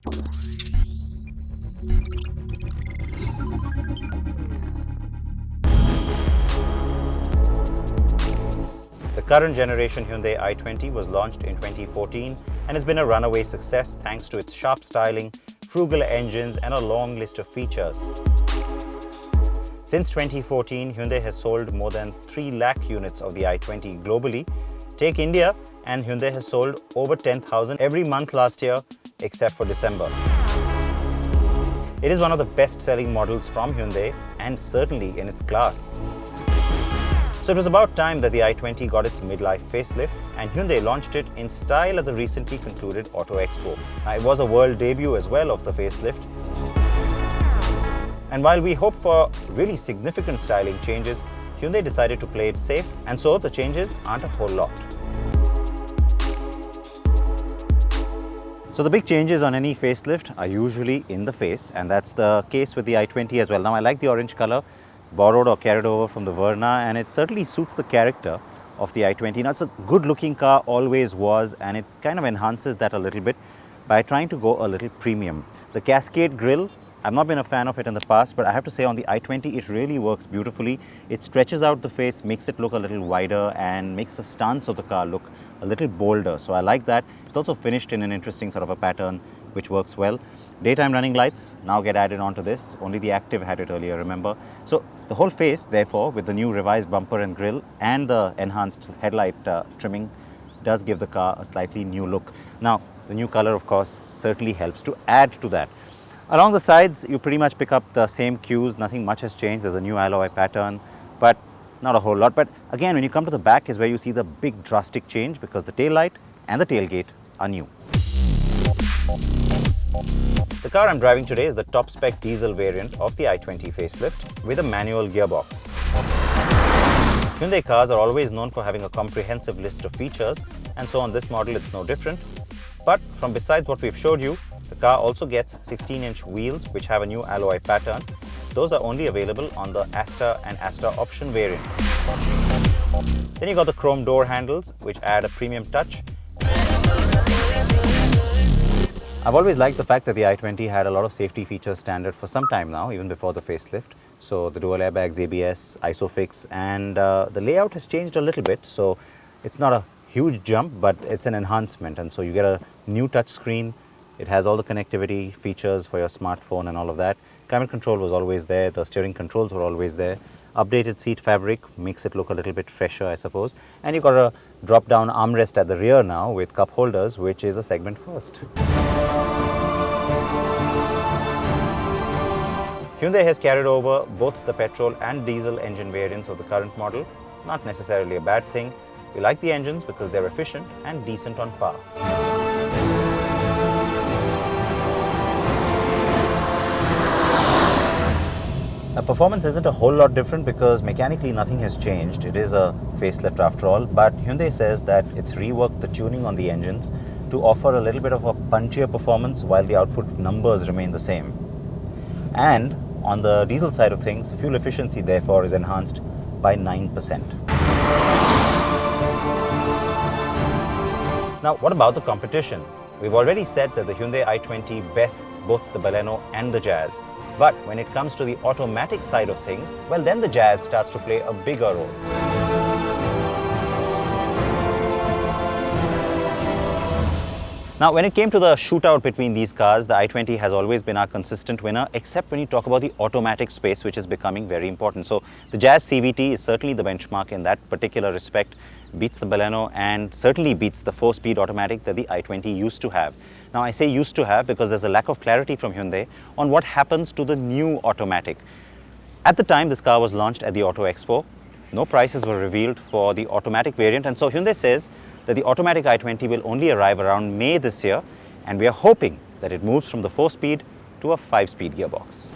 The current generation Hyundai i20 was launched in 2014 and has been a runaway success thanks to its sharp styling, frugal engines and a long list of features. Since 2014, Hyundai has sold more than 3 lakh units of the i20 globally. Take India, and Hyundai has sold over 10,000 every month last year except for December. It is one of the best-selling models from Hyundai and certainly in its class. So it was about time that the i20 got its midlife facelift, and Hyundai launched it in style at the recently concluded Auto Expo. It was a world debut as well of the facelift. And while we hoped for really significant styling changes, Hyundai decided to play it safe, and so the changes aren't a whole lot. So the big changes on any facelift are usually in the face, and that's the case with the i20 as well. Now I like the orange color, borrowed or carried over from the Verna, and it certainly suits the character of the i20. Now it's a good looking car, always was, and it kind of enhances that a little bit by trying to go a little premium. The Cascade grille, I've not been a fan of it in the past, but I have to say on the i20 it really works beautifully. It stretches out the face, makes it look a little wider and makes the stance of the car look a little bolder. So I like that. It's also finished in an interesting sort of a pattern which works well. Daytime running lights now get added onto this. Only the Active had it earlier, remember. So the whole face, therefore, with the new revised bumper and grille and the enhanced headlight trimming, does give the car a slightly new look. Now, the new color, of course, certainly helps to add to that. Along the sides, you pretty much pick up the same cues. Nothing much has changed. There's a new alloy pattern, but not a whole lot. But again, when you come to the back is where you see the big drastic change, because the tail light and the tailgate are new. The car I'm driving today is the top-spec diesel variant of the i20 facelift with a manual gearbox. Hyundai cars are always known for having a comprehensive list of features, and so on this model it's no different. But from besides what we've showed you, the car also gets 16-inch wheels which have a new alloy pattern. Those are only available on the Asta and Asta Option variant. Then you got the chrome door handles which add a premium touch. I've always liked the fact that the i20 had a lot of safety features standard for some time now, even before the facelift. So the dual airbags, ABS, ISOFIX, and the layout has changed a little bit. So it's not a huge jump, but it's an enhancement. And so you get a new touch screen. It has all the connectivity features for your smartphone and all of that. Climate control was always there. The steering controls were always there. Updated seat fabric makes it look a little bit fresher, I suppose. And you've got a drop-down armrest at the rear now with cup holders, which is a segment first. Hyundai has carried over both the petrol and diesel engine variants of the current model. Not necessarily a bad thing. We like the engines because they're efficient and decent on power. Performance isn't a whole lot different because mechanically nothing has changed. It is a facelift after all, but Hyundai says that it's reworked the tuning on the engines to offer a little bit of a punchier performance while the output numbers remain the same. And on the diesel side of things, fuel efficiency therefore is enhanced by 9%. Now, what about the competition? We've already said that the Hyundai i20 bests both the Baleno and the Jazz. But when it comes to the automatic side of things, well, then the Jazz starts to play a bigger role. Now, when it came to the shootout between these cars, the i20 has always been our consistent winner, except when you talk about the automatic space, which is becoming very important. So the Jazz CVT is certainly the benchmark in that particular respect, beats the Baleno and certainly beats the 4-speed automatic that the i20 used to have. Now, I say used to have because there's a lack of clarity from Hyundai on what happens to the new automatic. At the time this car was launched at the Auto Expo, no prices were revealed for the automatic variant, and so Hyundai says that the automatic i20 will only arrive around May this year, and we are hoping that it moves from the 4-speed to a 5-speed gearbox.